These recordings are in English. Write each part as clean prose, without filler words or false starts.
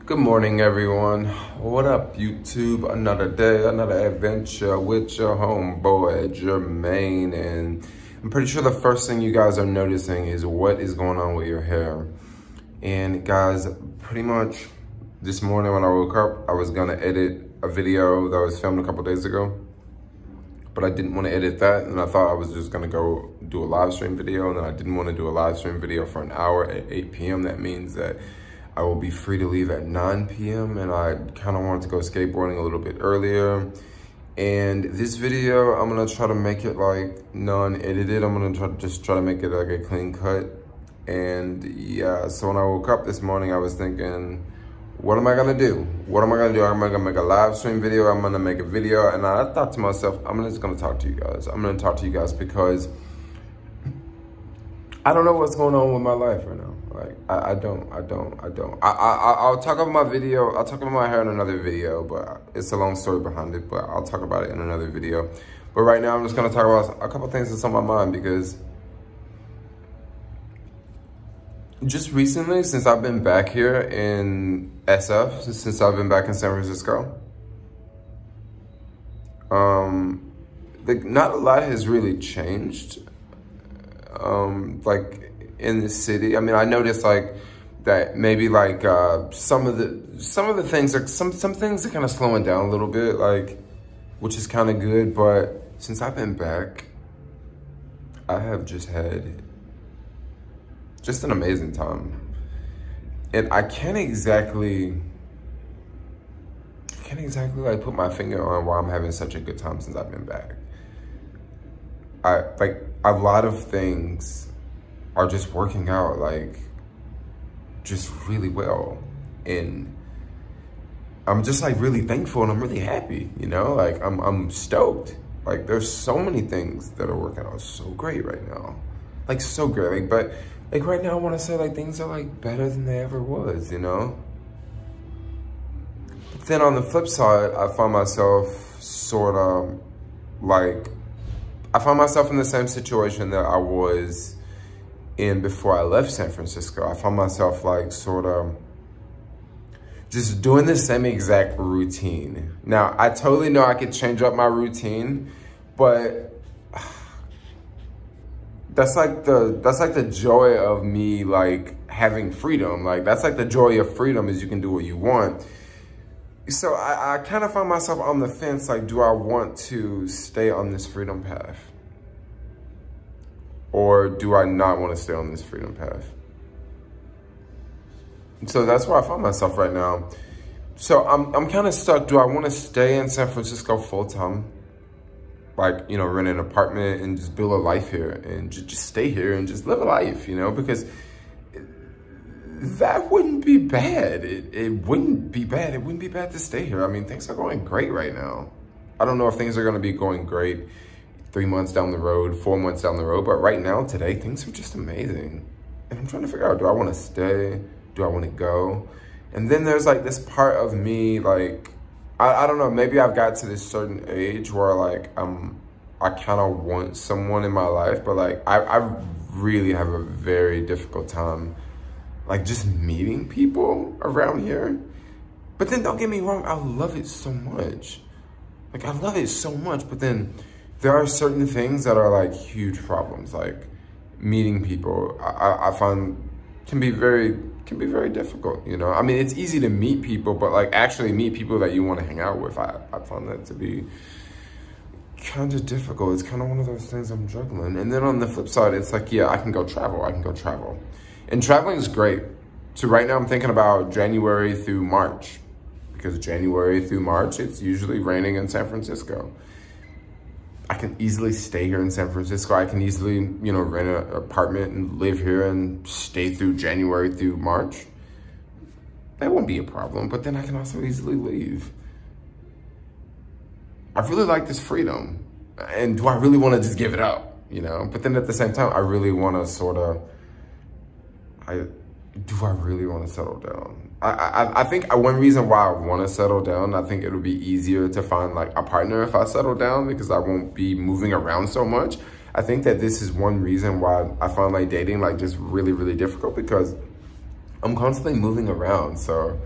Good morning, everyone. What up, YouTube? Another day, another adventure with your homeboy, Jermaine. And I'm pretty sure the first thing you guys are noticing is what is going on with your hair. And guys, pretty much this morning when I woke up, I was gonna edit a video that was filmed a couple days ago, but I didn't want to edit that, and I thought I was just gonna go do a live stream video, and then I didn't want to do a live stream video for an hour at 8 p.m. That means that I will be free to leave at 9 p.m. and I kind of wanted to go skateboarding a little bit earlier. And this video, I'm gonna try to make it like non-edited. I'm gonna try to make it like a clean cut. And yeah, so when I woke up this morning, I was thinking, what am I gonna do? What am I gonna do? Am I gonna make a live stream video? I'm gonna make a video. And I thought to myself, I'm just gonna talk to you guys. I'm gonna talk to you guys because I don't know what's going on with my life right now. Like, I don't. I'll talk about my video. I'll talk about my hair in another video, but it's a long story behind it, but I'll talk about it in another video. But right now, I'm just gonna talk about a couple things that's on my mind because just recently, since I've been back here in SF, since I've been back in San Francisco, not a lot has really changed. Like in the city, I mean, I noticed like that maybe like some of the things, like some things are kind of slowing down a little bit, like, which is kind of good. But since I've been back, I have just had just an amazing time, and I can't exactly like put my finger on why I'm having such a good time since I've been back. Like a lot of things are just working out like just really well, and I'm just like really thankful and I'm really happy, you know, like I'm stoked. Like there's so many things that are working out so great right now, like so great. Like, but like right now I want to say like things are like better than they ever was, you know. But then on the flip side, I find myself sort of like, I found myself in the same situation that I was in before I left San Francisco. I found myself like sort of just doing the same exact routine. Now, I totally know I could change up my routine, but that's like the joy of me like having freedom. Like that's like the joy of freedom is you can do what you want. So I kind of find myself on the fence, like, do I want to stay on this freedom path? Or do I not want to stay on this freedom path? So that's where I find myself right now. So I'm kind of stuck. Do I want to stay in San Francisco full time? Like, you know, rent an apartment and just build a life here and just stay here and just live a life, you know, because that wouldn't be bad. It wouldn't be bad. It wouldn't be bad to stay here. I mean, things are going great right now. I don't know if things are going to be going great 3 months down the road, 4 months down the road, but right now, today, things are just amazing. And I'm trying to figure out, do I want to stay? Do I want to go? And then there's like this part of me, like, I don't know, maybe I've got to this certain age where like, I kind of want someone in my life, but like, I really have a very difficult time like just meeting people around here. But then don't get me wrong, I love it so much. Like I love it so much, but then there are certain things that are like huge problems. Like meeting people, I find can be very difficult, you know? I mean, it's easy to meet people, but like actually meet people that you want to hang out with, I find that to be kind of difficult. It's kind of one of those things I'm juggling. And then on the flip side, it's like, yeah, I can go travel. And traveling is great. So right now I'm thinking about January through March, because January through March, it's usually raining in San Francisco. I can easily stay here in San Francisco. I can easily, you know, rent an apartment and live here and stay through January through March. That won't be a problem, but then I can also easily leave. I really like this freedom. And do I really want to just give it up, you know? But then at the same time, I really want to sort of, do I really want to settle down? I think one reason why I want to settle down, I think it'll be easier to find like a partner if I settle down because I won't be moving around so much. I think that this is one reason why I find like dating like just really, really difficult because I'm constantly moving around. So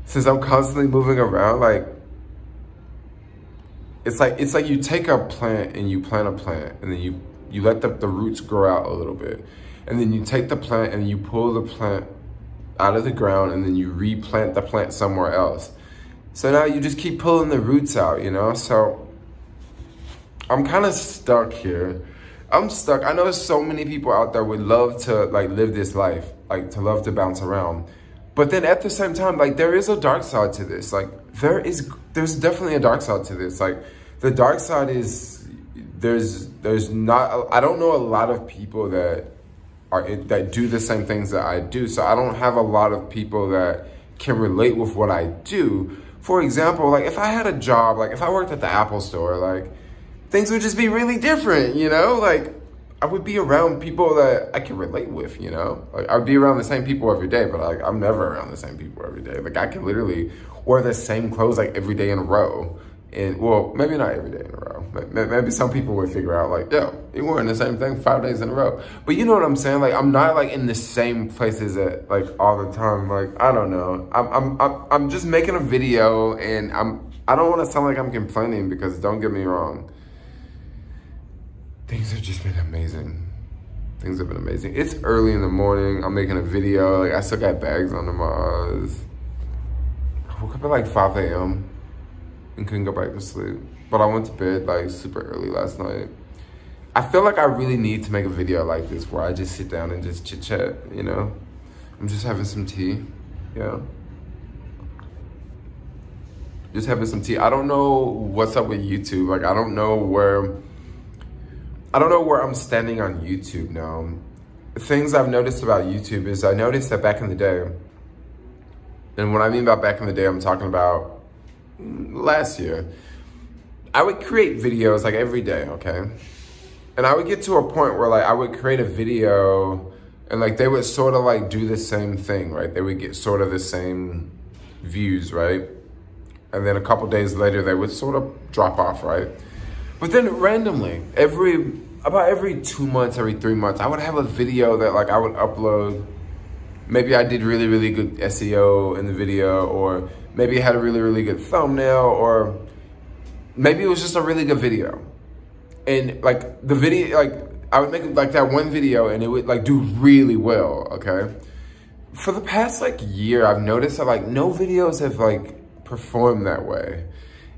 since I'm constantly moving around, like, it's like you take a plant and you plant a plant, and then you let the roots grow out a little bit. And then you take the plant and you pull the plant out of the ground, and then you replant the plant somewhere else. So now you just keep pulling the roots out, you know? So I'm kind of stuck here. I'm stuck. I know so many people out there would love to like live this life, like to love to bounce around. But then at the same time, like there is a dark side to this. Like there's definitely a dark side to this. Like the dark side is there's not, I don't know a lot of people that do the same things that I do. So I don't have a lot of people that can relate with what I do. For example, like if I had a job, like if I worked at the Apple store, like things would just be really different, you know? Like I would be around people that I can relate with, you know? Like I would be around the same people every day, but like I'm never around the same people every day. Like I can literally wear the same clothes like every day in a row. And well, maybe not every day in a row. Maybe some people would figure out like, yo, you're wearing the same thing 5 days in a row. But you know what I'm saying? Like I'm not like in the same places at like all the time. Like I don't know. I'm just making a video, and I don't want to sound like I'm complaining, because don't get me wrong, things have just been amazing. Things have been amazing. It's early in the morning. I'm making a video. Like I still got bags under my eyes. I woke up at like 5 a.m. and couldn't go back to sleep. But I went to bed like super early last night. I feel like I really need to make a video like this where I just sit down and just chit chat, you know? I'm just having some tea, yeah. Just having some tea. I don't know what's up with YouTube. Like I don't know where I'm standing on YouTube now. Things I've noticed about YouTube is I noticed that back in the day, and what I mean by back in the day, I'm talking about last year, I would create videos like every day, okay? And I would get to a point where like I would create a video and like they would sort of like do the same thing, right? They would get sort of the same views, right? And then a couple days later, they would sort of drop off, right? But then randomly, about every 2 months, every 3 months, I would have a video that like I would upload. Maybe I did really, really good SEO in the video, or maybe it had a really, really good thumbnail, or maybe it was just a really good video. And like the video, like I would make like that one video and it would like do really well, okay? For the past like year, I've noticed that like no videos have like performed that way.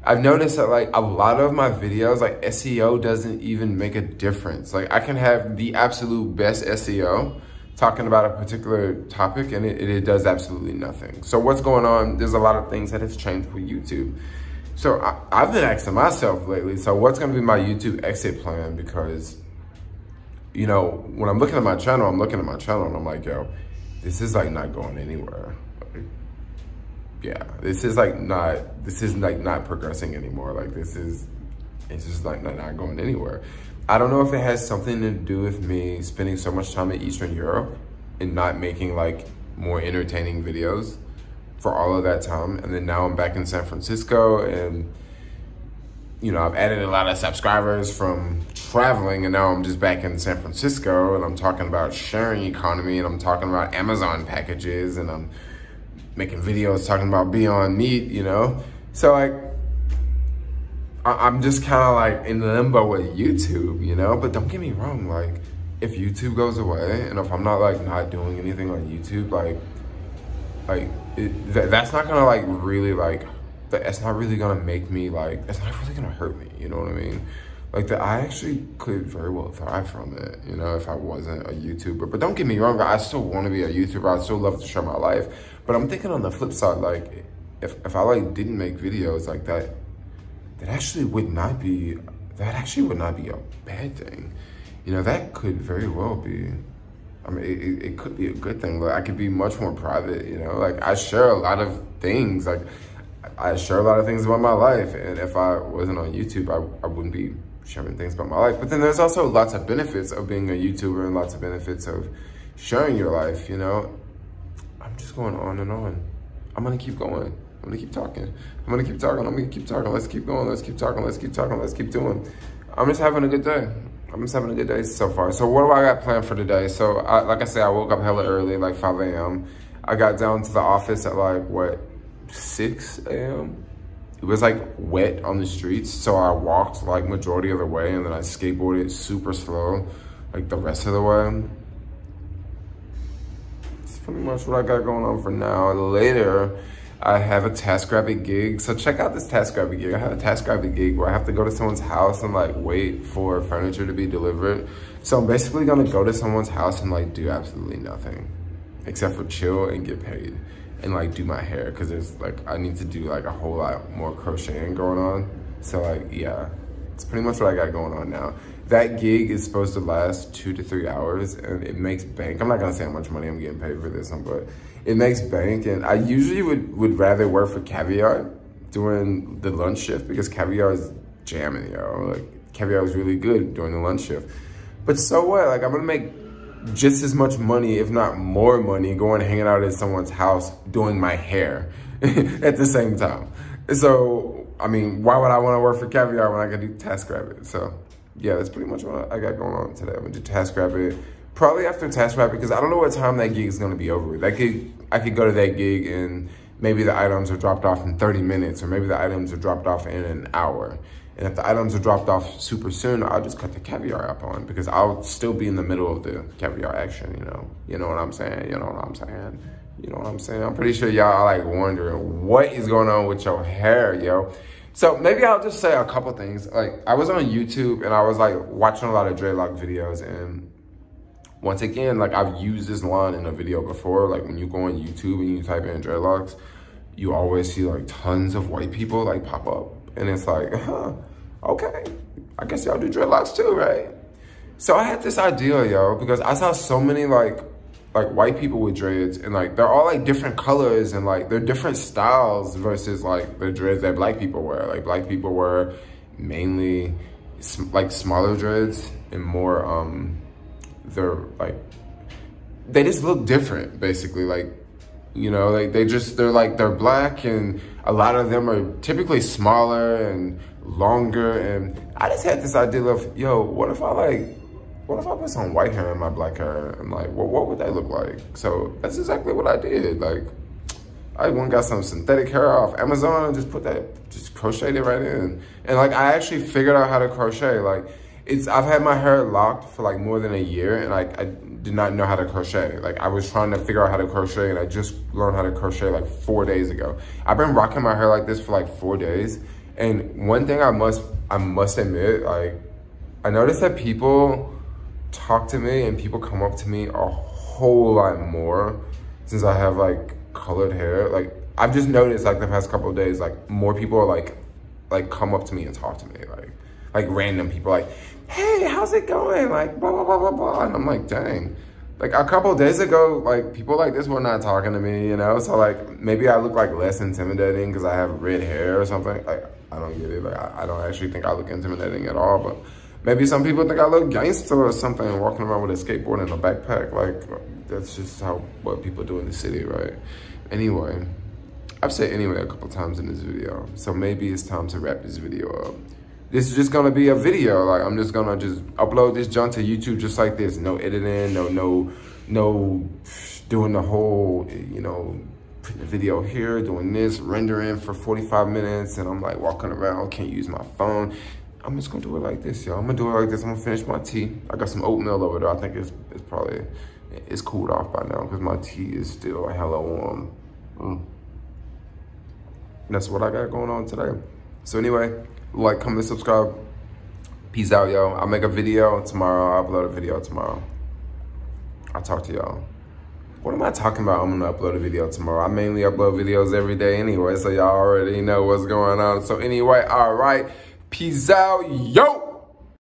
I've noticed that like a lot of my videos, like SEO doesn't even make a difference. Like I can have the absolute best SEO talking about a particular topic and it does absolutely nothing. So what's going on? There's a lot of things that has changed with YouTube. So I've been asking myself lately, so what's gonna be my YouTube exit plan? Because, you know, when I'm looking at my channel, and I'm like, yo, this is like not going anywhere. Yeah, this is like not progressing anymore. Like it's just like not going anywhere. I don't know if it has something to do with me spending so much time in Eastern Europe and not making like more entertaining videos for all of that time. And then now I'm back in San Francisco, and you know, I've added a lot of subscribers from traveling, and now I'm just back in San Francisco, and I'm talking about sharing economy, and I'm talking about Amazon packages, and I'm making videos talking about Beyond Meat, you know? So like, I'm just kind of like in limbo with YouTube, you know? But don't get me wrong, like if YouTube goes away and if I'm not doing anything on YouTube, that's not gonna like really like, that's not really gonna make me like, it's not really gonna hurt me, you know what I mean? Like that I actually could very well thrive from it, you know, if I wasn't a YouTuber. But don't get me wrong, I still want to be a YouTuber. I still love to share my life. But I'm thinking on the flip side, like if I like didn't make videos like that, that actually would not be a bad thing. You know, that could very well be, I mean, it could be a good thing. Like I could be much more private, you know, like I share a lot of things. Like I share a lot of things about my life. And if I wasn't on YouTube, I wouldn't be sharing things about my life. But then there's also lots of benefits of being a YouTuber and lots of benefits of sharing your life, you know? I'm just going on and on. I'm gonna keep going. I'm gonna keep talking. I'm gonna keep talking. I'm gonna keep talking. Let's keep going. Let's keep talking. Let's keep talking. Let's keep doing. I'm just having a good day. I'm just having a good day so far. So what do I got planned for today? So like I said, I woke up hella early, like 5 a.m. I got down to the office at like, what, 6 a.m. It was like wet on the streets, so I walked like majority of the way, and then I skateboarded super slow like the rest of the way. It's pretty much what I got going on for now. Later, I have a TaskRabbit gig. So check out this TaskRabbit gig. I have a TaskRabbit gig where I have to go to someone's house and like wait for furniture to be delivered. So I'm basically gonna go to someone's house and like do absolutely nothing except for chill and get paid and like do my hair, because there's like, I need to do like a whole lot more crocheting going on. So like, yeah, it's pretty much what I got going on now. That gig is supposed to last 2 to 3 hours, and it makes bank. I'm not gonna say how much money I'm getting paid for this one, but it makes bank. And I usually would rather work for Caviar during the lunch shift, because Caviar is jamming, yo. Like, Caviar is really good during the lunch shift. But so what? Like, I'm gonna make just as much money, if not more money, going hanging out at someone's house doing my hair at the same time. So, I mean, why would I want to work for Caviar when I can do TaskRabbit? So, yeah, that's pretty much what I got going on today. I'm gonna do TaskRabbit probably after TaskRabbit, because I don't know what time that gig is gonna be over with. That gig, I could go to that gig and maybe the items are dropped off in 30 minutes, or maybe the items are dropped off in an hour. And if the items are dropped off super soon, I'll just cut the Caviar app on, because I'll still be in the middle of the Caviar action, you know? You know what I'm saying? You know what I'm saying? You know what I'm saying? I'm pretty sure y'all are like wondering what is going on with your hair, yo. So maybe I'll just say a couple things. Like, I was on YouTube and I was like watching a lot of dreadlock videos, and once again, like, I've used this line in a video before. Like, when you go on YouTube and you type in dreadlocks, you always see like tons of white people like pop up. And it's like, huh, okay, I guess y'all do dreadlocks too, right? So I had this idea, yo, because I saw so many like white people with dreads, and like they're all like different colors, and like they're different styles versus like the dreads that black people wear. Like, black people wear mainly like smaller dreads, and more they're like, they just look different basically. Like, you know, like they're black, and a lot of them are typically smaller and longer. And I just had this idea of, yo, what if I put some white hair in my black hair, and like, what would that look like? So that's exactly what I did. Like, I went and got some synthetic hair off Amazon and just crocheted it right in. And like, I actually figured out how to crochet. Like, I've had my hair locked for like more than a year, and like, I did not know how to crochet. Like, I was trying to figure out how to crochet, and I just learned how to crochet like 4 days ago. I've been rocking my hair like this for like 4 days. And one thing I must admit, like, I noticed that people talk to me and people come up to me a whole lot more since I have like colored hair. Like, I've just noticed like the past couple of days, like, more people are like come up to me and talk to me, like random people, like, hey, how's it going? Like, blah, blah, blah, blah, blah. And I'm like, dang. Like, a couple of days ago, like, people like this were not talking to me, you know? So, like, maybe I look, like, less intimidating because I have red hair or something. Like, I don't get it. Like, I don't actually think I look intimidating at all. But maybe some people think I look gangster or something, walking around with a skateboard and a backpack. Like, that's just what people do in the city, right? Anyway, I've said anyway a couple times in this video. So maybe it's time to wrap this video up. This is just gonna be a video. Like, I'm just gonna upload this junk to YouTube just like this. No editing, no doing the whole, you know, putting the video here, doing this, rendering for 45 minutes, and I'm like walking around, can't use my phone. I'm just gonna do it like this, y'all. I'm gonna do it like this. I'm gonna finish my tea. I got some oatmeal over there. I think it's cooled off by now because my tea is still hella warm. And that's what I got going on today. So anyway, like, comment, subscribe. Peace out, yo. I'll make a video tomorrow. I'll upload a video tomorrow. I'll talk to y'all. What am I talking about? I'm gonna upload a video tomorrow. I mainly upload videos every day anyway, so y'all already know what's going on. So anyway, all right. Peace out, yo.